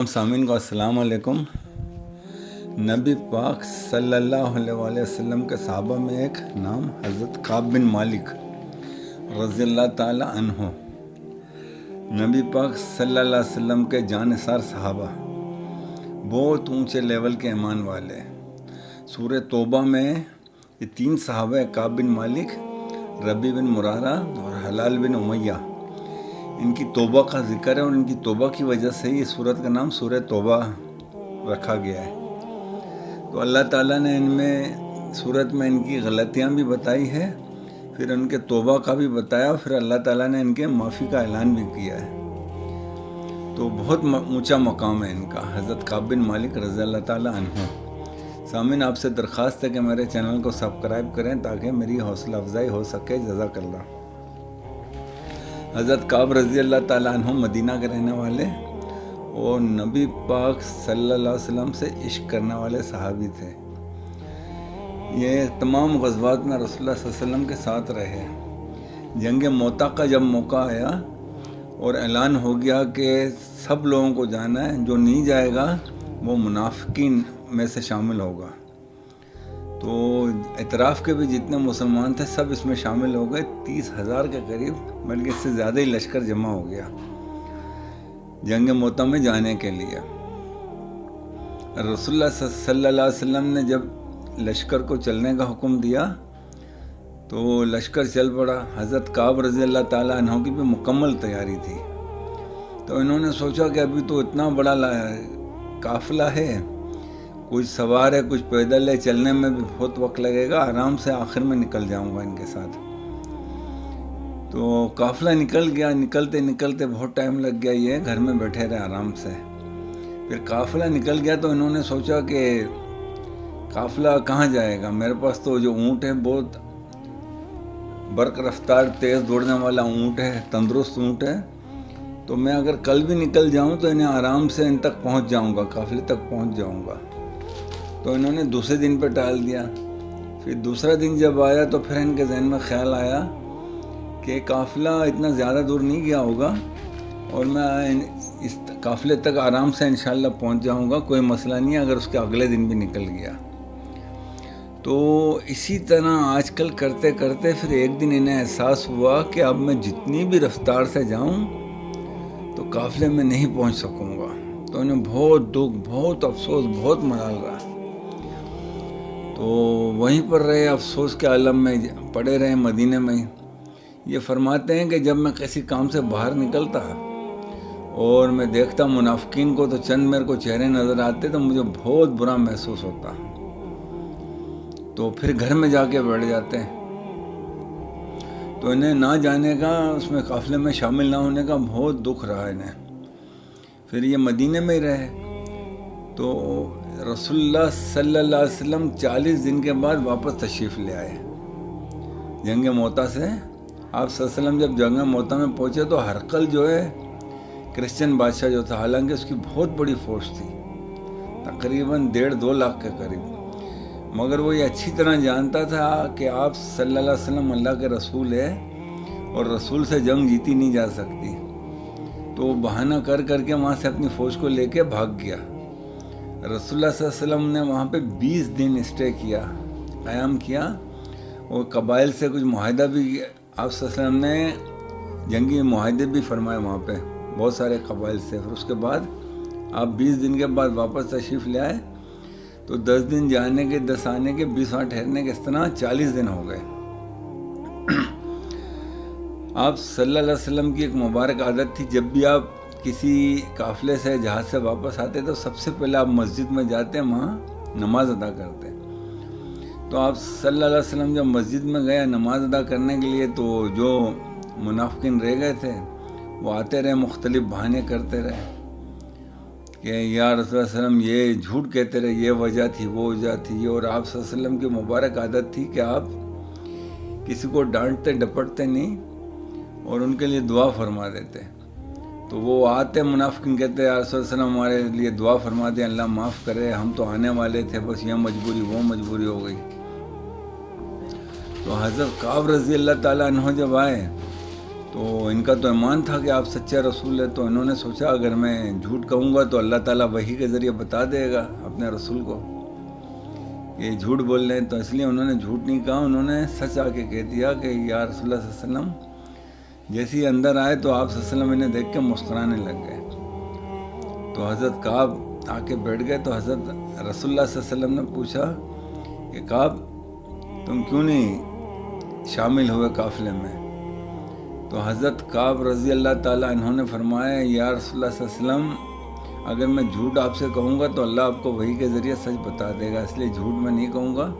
سامعین کو السلام علیکم۔ نبی پاک صلی اللہ علیہ وآلہ وسلم کے صحابہ میں ایک نام حضرت کعب بن مالک رضی اللہ تعالی عنہ، نبی پاک صلی اللہ علیہ وسلم کے جانثار صحابہ، بہت اونچے لیول کے ایمان والے۔ سورہ توبہ میں یہ تین صحابہ، کعب بن مالک، ربیع بن مرارہ اور حلال بن امیہ، ان کی توبہ کا ذکر ہے، اور ان کی توبہ کی وجہ سے یہ سورت کا نام سورہ توبہ رکھا گیا ہے۔ تو اللہ تعالیٰ نے ان میں سورت میں ان کی غلطیاں بھی بتائی ہے، پھر ان کے توبہ کا بھی بتایا، پھر اللہ تعالیٰ نے ان کے معافی کا اعلان بھی کیا ہے۔ تو بہت اونچا مقام ہے ان کا، حضرت کعب بن مالک رضی اللہ تعالیٰ عنہ۔ سامعین، آپ سے درخواست ہے کہ میرے چینل کو سبسکرائب کریں تاکہ میری حوصلہ افزائی ہو سکے۔ جزاک اللہ۔ حضرت کعب رضی اللہ تعالیٰ عنہ مدینہ کے رہنے والے اور نبی پاک صلی اللہ علیہ وسلم سے عشق کرنے والے صحابی تھے۔ یہ تمام غزوات میں رسول اللہ صلی اللہ علیہ وسلم کے ساتھ رہے۔ جنگ موتا کا جب موقع آیا اور اعلان ہو گیا کہ سب لوگوں کو جانا ہے، جو نہیں جائے گا وہ منافقین میں سے شامل ہوگا، تو اطراف کے بھی جتنے مسلمان تھے سب اس میں شامل ہو گئے۔ 30,000 کے قریب، بلکہ اس سے زیادہ ہی لشکر جمع ہو گیا جنگ موتا میں جانے کے لیے۔ رسول اللہ صلی اللہ علیہ وسلم نے جب لشکر کو چلنے کا حکم دیا تو لشکر چل پڑا۔ حضرت کعب رضی اللہ تعالیٰ عنہ کی بھی مکمل تیاری تھی، تو انہوں نے سوچا کہ ابھی تو اتنا بڑا قافلہ ہے، کچھ سوار ہے، کچھ پیدل ہے، چلنے میں بھی بہت وقت لگے گا، آرام سے آخر میں نکل جاؤں گا ان کے ساتھ۔ تو قافلہ نکل گیا، نکلتے نکلتے بہت ٹائم لگ گیا، یہ گھر میں بیٹھے رہے آرام سے۔ پھر قافلہ نکل گیا تو انہوں نے سوچا کہ قافلہ کہاں جائے گا، میرے پاس تو جو اونٹ ہے بہت برق رفتار تیز دوڑنے والا اونٹ ہے، تندرست اونٹ ہے، تو میں اگر کل بھی نکل جاؤں تو انہیں آرام سے ان تک پہنچ جاؤں گا، قافلے تک پہنچ جاؤں گا۔ تو انہوں نے دوسرے دن پہ ٹال دیا۔ پھر دوسرا دن جب آیا تو پھر ان کے ذہن میں خیال آیا کہ قافلہ اتنا زیادہ دور نہیں گیا ہوگا اور میں اس قافلے تک آرام سے انشاءاللہ پہنچ جاؤں گا، کوئی مسئلہ نہیں ہے اگر اس کے اگلے دن بھی نکل گیا۔ تو اسی طرح آج کل کرتے کرتے پھر ایک دن انہیں احساس ہوا کہ اب میں جتنی بھی رفتار سے جاؤں تو قافلے میں نہیں پہنچ سکوں گا۔ تو انہیں بہت دکھ، بہت افسوس، بہت ملال رہا۔ تو وہیں پر رہے، افسوس کے عالم میں پڑے رہے مدینے میں ہی۔ یہ فرماتے ہیں کہ جب میں کسی کام سے باہر نکلتا اور میں دیکھتا منافقین کو تو چند میرے کو چہرے نظر آتے تو مجھے بہت برا محسوس ہوتا، تو پھر گھر میں جا کے بیٹھ جاتے ہیں۔ تو انہیں نہ جانے کا، اس میں قافلے میں شامل نہ ہونے کا بہت دکھ رہا انہیں۔ پھر یہ مدینے میں ہی رہے۔ تو رسول اللہ صلی اللہ علیہ وسلم 40 دن کے بعد واپس تشریف لے آئے جنگ موتا سے۔ آپ صلی اللہ علیہ وسلم جب جنگ موتا میں پہنچے تو ہرقل جو ہے کرسچن بادشاہ جو تھا، حالانکہ اس کی بہت بڑی فوج تھی، تقریباً 1.5-2 لاکھ کے قریب، مگر وہ یہ اچھی طرح جانتا تھا کہ آپ صلی اللہ علیہ وسلم اللہ کے رسول ہے اور رسول سے جنگ جیتی نہیں جا سکتی، تو وہ بہانہ کر کر کے وہاں سے اپنی فوج کو لے کے بھاگ گیا۔ رسول اللہ صلی اللہ علیہ وسلم نے وہاں پہ 20 دن اسٹے کیا، قیام کیا، اور قبائل سے کچھ معاہدہ بھی کیا۔ آپ صلی اللہ علیہ وسلم نے جنگی معاہدے بھی فرمائے وہاں پہ بہت سارے قبائل سے۔ پھر اس کے بعد آپ 20 دن کے بعد واپس تشریف لے آئے، تو 10 دن جانے کے، 10 آنے کے، 20 وہاں ٹھہرنے کے، اس طرح 40 دن ہو گئے۔ آپ صلی اللہ علیہ وسلم کی ایک مبارک عادت تھی، جب بھی آپ کسی قافلے سے، جہاز سے واپس آتے تو سب سے پہلے آپ مسجد میں جاتے، وہاں نماز ادا کرتے۔ تو آپ صلی اللہ علیہ وسلم جب مسجد میں گئے نماز ادا کرنے کے لیے، تو جو منافقین رہ گئے تھے وہ آتے رہے، مختلف بہانے کرتے رہے کہ یا رسول اللہ صلی اللہ علیہ وسلم یہ جھوٹ کہتے رہے، یہ وجہ تھی، وہ وجہ تھی۔ اور آپ صلی اللہ علیہ وسلم کی مبارک عادت تھی کہ آپ کسی کو ڈانٹتے ڈپٹتے نہیں اور ان کے لیے دعا فرما دیتے۔ تو وہ آتے منافقین کہتے یا رسول اللہ صلی اللہ علیہ وسلم ہمارے لیے دعا فرما دیں، اللہ معاف کرے، ہم تو آنے والے تھے، بس یہ مجبوری وہ مجبوری ہو گئی۔ تو حضرت کعب رضی اللہ تعالیٰ عنہ جب آئے تو ان کا تو ایمان تھا کہ آپ سچے رسول ہیں، تو انہوں نے سوچا اگر میں جھوٹ کہوں گا تو اللہ تعالیٰ وحی کے ذریعے بتا دے گا اپنے رسول کو یہ جھوٹ بول رہے ہیں، تو اس لیے انہوں نے جھوٹ نہیں کہا، انہوں نے سچ آ کے کہہ دیا کہ یا رسول اللہ صلی اللہ علیہ وسلم۔ جیسے ہی اندر آئے تو آپ صلی اللہ علیہ وسلم انہیں دیکھ کے مسکرانے لگ گئے، تو حضرت کعب آ کے بیٹھ گئے، تو حضرت رسول اللہ صلی اللہ علیہ وسلم نے پوچھا کہ کعب تم کیوں نہیں شامل ہوئے قافلے میں؟ تو حضرت کعب رضی اللہ تعالیٰ عنہ نے فرمایا یا رسول اللہ صلی اللہ علیہ وسلم اگر میں جھوٹ آپ سے کہوں گا تو اللہ آپ کو وحی کے ذریعے سچ بتا دے گا، اس لیے جھوٹ میں نہیں کہوں گا۔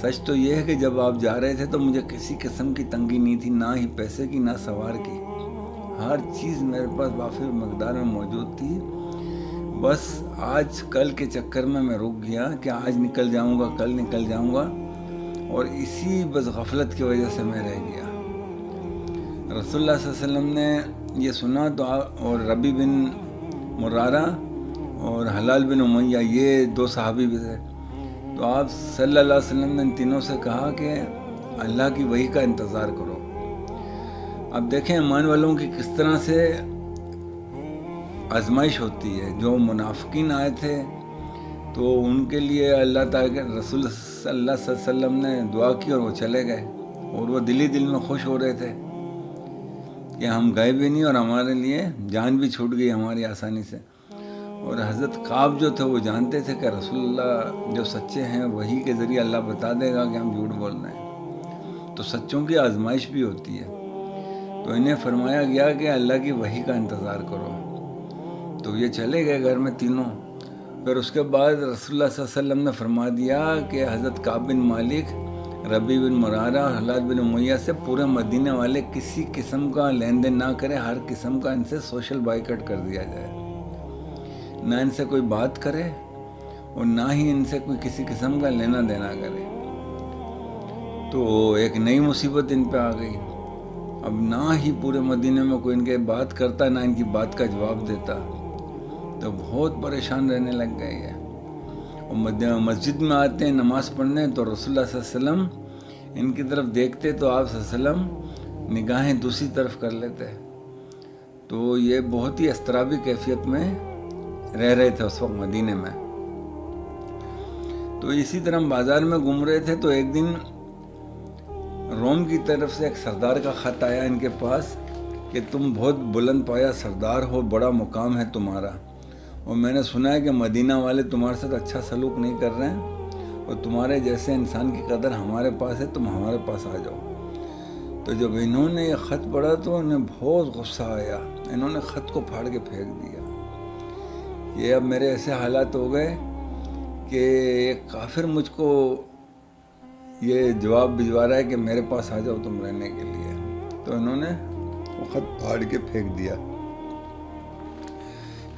سچ تو یہ ہے کہ جب آپ جا رہے تھے تو مجھے کسی قسم کی تنگی نہیں تھی، نہ ہی پیسے کی نہ سوار کی، ہر چیز میرے پاس وافر مقدار میں موجود تھی، بس آج کل کے چکر میں رک گیا کہ آج نکل جاؤں گا کل نکل جاؤں گا، اور اسی بس غفلت کی وجہ سے میں رہ گیا۔ رسول اللہ صلی اللہ علیہ وسلم نے یہ سنا تو اور ربی بن مرارہ اور حلال بن امیہ یہ دو صحابی بھی تھے، تو آپ صلی اللہ علیہ وسلم نے ان تینوں سے کہا کہ اللہ کی وحی کا انتظار کرو۔ اب دیکھیں ایمان والوں کی کس طرح سے آزمائش ہوتی ہے۔ جو منافقین آئے تھے تو ان کے لیے اللہ تعالیٰ کے رسول صلی اللہ علیہ وسلم نے دعا کی اور وہ چلے گئے، اور وہ دل ہی دل میں خوش ہو رہے تھے کہ ہم گئے بھی نہیں اور ہمارے لیے جان بھی چھوٹ گئی ہماری آسانی سے۔ اور حضرت کعب جو تھے وہ جانتے تھے کہ رسول اللہ جو سچے ہیں وہی کے ذریعے اللہ بتا دے گا کہ ہم جھوٹ بول رہے ہیں، تو سچوں کی آزمائش بھی ہوتی ہے۔ تو انہیں فرمایا گیا کہ اللہ کی وحی کا انتظار کرو، تو یہ چلے گئے گھر میں تینوں۔ پھر اس کے بعد رسول اللہ صلی اللہ علیہ وسلم نے فرما دیا کہ حضرت کعب بن مالک، ربی بن مرارہ، حلال بن امیہ سے پورے مدینے والے کسی قسم کا لین دین نہ کریں، ہر قسم کا ان سے سوشل بائیکٹ کر دیا جائے، نہ ان سے کوئی بات کرے اور نہ ہی ان سے کوئی کسی قسم کا لینا دینا کرے۔ تو ایک نئی مصیبت ان پہ آ گئی، اب نہ ہی پورے مدینے میں کوئی ان کے بات کرتا نہ ان کی بات کا جواب دیتا، تو بہت پریشان رہنے لگ گئے یہ۔ اور مسجد میں آتے ہیں نماز پڑھنے تو رسول اللہ صلی اللہ علیہ وسلم ان کی طرف دیکھتے تو آپ صلی اللہ علیہ وسلم نگاہیں دوسری طرف کر لیتے، تو یہ بہت ہی اضطرابی کیفیت میں رہ رہے تھے اس وقت مدینے میں۔ تو اسی طرح بازار میں گھوم رہے تھے تو ایک دن روم کی طرف سے ایک سردار کا خط آیا ان کے پاس کہ تم بہت بلند پایا سردار ہو، بڑا مقام ہے تمہارا، اور میں نے سنا ہے کہ مدینہ والے تمہارے ساتھ اچھا سلوک نہیں کر رہے ہیں، اور تمہارے جیسے انسان کی قدر ہمارے پاس ہے، تم ہمارے پاس آ جاؤ۔ تو جب انہوں نے یہ خط پڑھا تو انہیں بہت غصہ آیا، انہوں نے خط کو پھاڑ کے پھینک دیا۔ یہ اب میرے ایسے حالات ہو گئے کہ ایک کافر مجھ کو یہ جواب بھجوا رہا ہے کہ میرے پاس آ جاؤ تم رہنے کے لیے، تو انہوں نے وہ خط پھاڑ کے پھینک دیا۔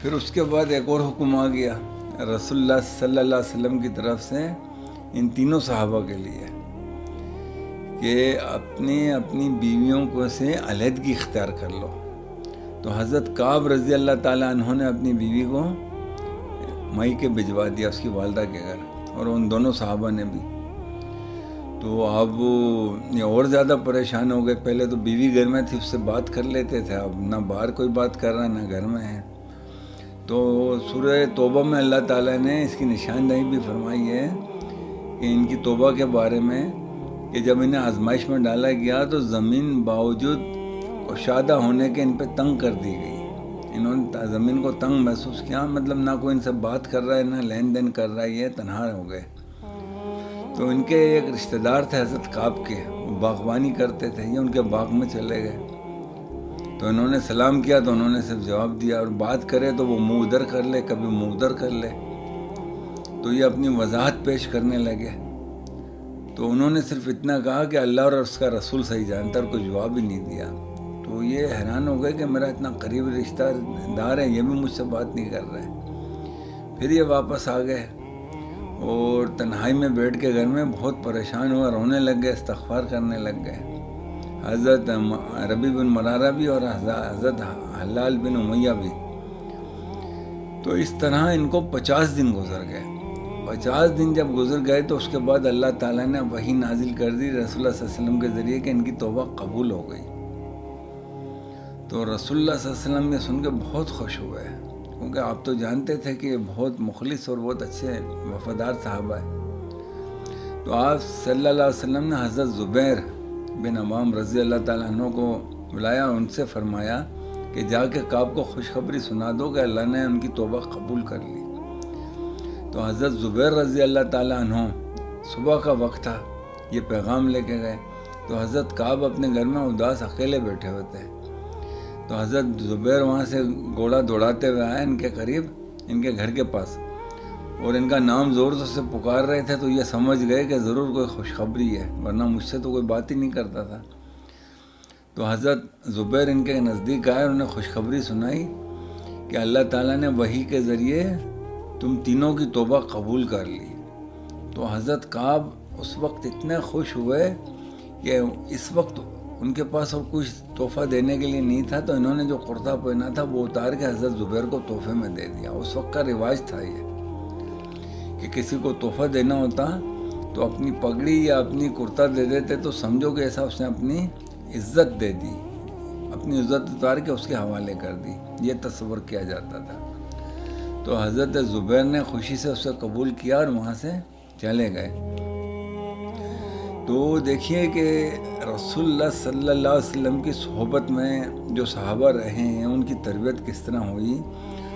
پھر اس کے بعد ایک اور حکم آ گیا رسول اللہ صلی اللہ علیہ وسلم کی طرف سے ان تینوں صحابہ کے لیے کہ اپنی بیویوں کو سے علیحدگی اختیار کر لو۔ تو حضرت کعب رضی اللہ تعالیٰ عنہ نے اپنی بیوی کو مائکے بھجوا دیا اس کی والدہ کے گھر، اور ان دونوں صحابہ نے بھی۔ تو اب یہ اور زیادہ پریشان ہو گئے، پہلے تو بیوی گھر میں تھی اس سے بات کر لیتے تھے، اب نہ باہر کوئی بات کر رہا ہے نہ گھر میں ہے۔ تو سورہ توبہ میں اللہ تعالیٰ نے اس کی نشاندہی بھی فرمائی ہے کہ ان کی توبہ کے بارے میں کہ جب انہیں آزمائش میں ڈالا گیا تو زمین باوجود کشادہ ہونے کے ان پہ تنگ کر دی گئی، انہوں نے زمین کو تنگ محسوس کیا، مطلب نہ کوئی ان سے بات کر رہا ہے نہ لین دین کر رہا ہے، یہ تنہا ہو گئے۔ تو ان کے ایک رشتہ دار تھے حضرت کعب کے، وہ باغبانی کرتے تھے، یہ ان کے باغ میں چلے گئے، تو انہوں نے سلام کیا تو انہوں نے صرف جواب دیا، اور بات کرے تو وہ منہ ادھر کر لے کبھی منہ ادھر کر لے، تو یہ اپنی وضاحت پیش کرنے لگے۔ تو انہوں نے صرف اتنا کہا کہ اللہ اور اس کا رسول صحیح جانتا، اور کوئی جواب ہی نہیں دیا۔ تو یہ حیران ہو گئے کہ میرا اتنا قریبی رشتہ دار ہے، یہ بھی مجھ سے بات نہیں کر رہے۔ پھر یہ واپس آ گئے اور تنہائی میں بیٹھ کے گھر میں بہت پریشان ہوئے، رونے لگ گئے، استغفار کرنے لگ گئے، حضرت ربی بن مرارہ بھی اور حضرت حلال بن امیہ بھی۔ تو اس طرح ان کو 50 دن گزر گئے۔ 50 دن جب گزر گئے تو اس کے بعد اللہ تعالیٰ نے وحی نازل کر دی رسول اللہ صلی اللہ علیہ وسلم کے ذریعے کہ ان کی توبہ قبول ہو گئی۔ تو رسول اللہ صلی اللہ علیہ وسلم یہ سن کے بہت خوش ہوئے، کیونکہ آپ تو جانتے تھے کہ یہ بہت مخلص اور بہت اچھے وفادار صحابہ ہیں۔ تو آپ صلی اللہ علیہ وسلم نے حضرت زبیر بن عوام رضی اللہ تعالیٰ عنہ کو بلایا، ان سے فرمایا کہ جا کے کعب کو خوشخبری سنا دو کہ اللہ نے ان کی توبہ قبول کر لی۔ تو حضرت زبیر رضی اللہ تعالیٰ عنہ صبح کا وقت تھا، یہ پیغام لے کے گئے۔ تو حضرت کعب اپنے گھر میں اداس اکیلے بیٹھے ہوئے تھے، تو حضرت زبیر وہاں سے گھوڑا دوڑاتے ہوئے آئے ان کے قریب، ان کے گھر کے پاس، اور ان کا نام زور سے پکار رہے تھے۔ تو یہ سمجھ گئے کہ ضرور کوئی خوشخبری ہے، ورنہ مجھ سے تو کوئی بات ہی نہیں کرتا تھا۔ تو حضرت زبیر ان کے نزدیک آئے اور انہیں خوشخبری سنائی کہ اللہ تعالیٰ نے وحی کے ذریعے تم تینوں کی توبہ قبول کر لی۔ تو حضرت کعب اس وقت اتنے خوش ہوئے کہ اس وقت ان کے پاس اور کچھ تحفہ دینے کے لیے نہیں تھا، تو انہوں نے جو کرتا پہنا تھا وہ اتار کے حضرت زبیر کو تحفے میں دے دیا۔ اس وقت کا رواج تھا یہ کہ کسی کو تحفہ دینا ہوتا تو اپنی پگڑی یا اپنی کرتا دے دیتے، تو سمجھو کہ ایسا اس نے اپنی عزت دے دی، اپنی عزت اتار کے اس کے حوالے کر دی، یہ تصور کیا جاتا تھا۔ تو حضرت زبیر نے خوشی سے اسے قبول کیا اور وہاں سے چلے گئے۔ تو دیکھیے کہ رسول اللہ صلی اللہ علیہ وسلم کی صحبت میں جو صحابہ رہے ہیں ان کی تربیت کس طرح ہوئی،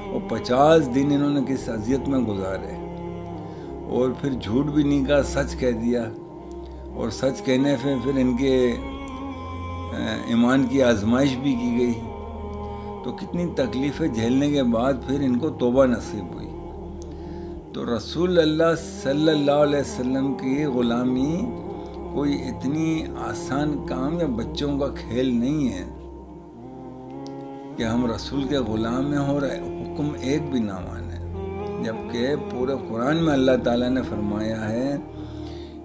اور 50 دن انہوں نے کس اذیت میں گزارے، اور پھر جھوٹ بھی نہیں کہا، سچ کہہ دیا، اور سچ کہنے سے پھر ان کے ایمان کی آزمائش بھی کی گئی۔ تو کتنی تکلیفیں جھیلنے کے بعد پھر ان کو توبہ نصیب ہوئی۔ تو رسول اللہ صلی اللہ علیہ وسلم کی غلامی کوئی اتنی آسان کام یا بچوں کا کھیل نہیں ہے کہ ہم رسول کے غلام ہیں اور حکم ایک بھی نہ مانیں، جبکہ پورے قرآن میں اللہ تعالیٰ نے فرمایا ہے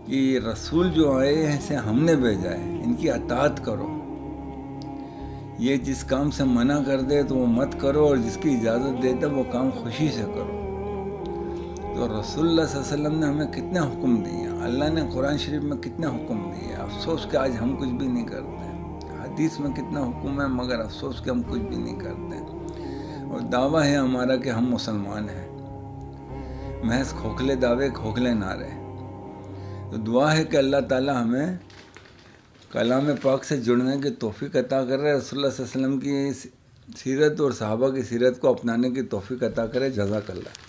کہ رسول جو آئے ہیں اسے ہم نے بھیجا ہے، ان کی اطاعت کرو، یہ جس کام سے منع کر دے تو وہ مت کرو، اور جس کی اجازت دیتا وہ کام خوشی سے کرو۔ تو رسول اللہ صلی اللہ علیہ وسلم نے ہمیں کتنے حکم دیے، اللہ نے قرآن شریف میں کتنے حکم دیے، افسوس کہ آج ہم کچھ بھی نہیں کرتے۔ حدیث میں کتنا حکم ہے، مگر افسوس کہ ہم کچھ بھی نہیں کرتے، اور دعویٰ ہے ہمارا کہ ہم مسلمان ہیں، محض کھوکھلے دعوے، کھوکھلے نعرے۔ تو دعا ہے کہ اللہ تعالیٰ ہمیں کلام پاک سے جڑنے کی توفیق عطا کر رہے، رسول اللہ صلی اللہ علیہ وسلم کی سیرت اور صحابہ کی سیرت کو اپنانے کی توفیق عطا کرے۔ جزاک اللہ۔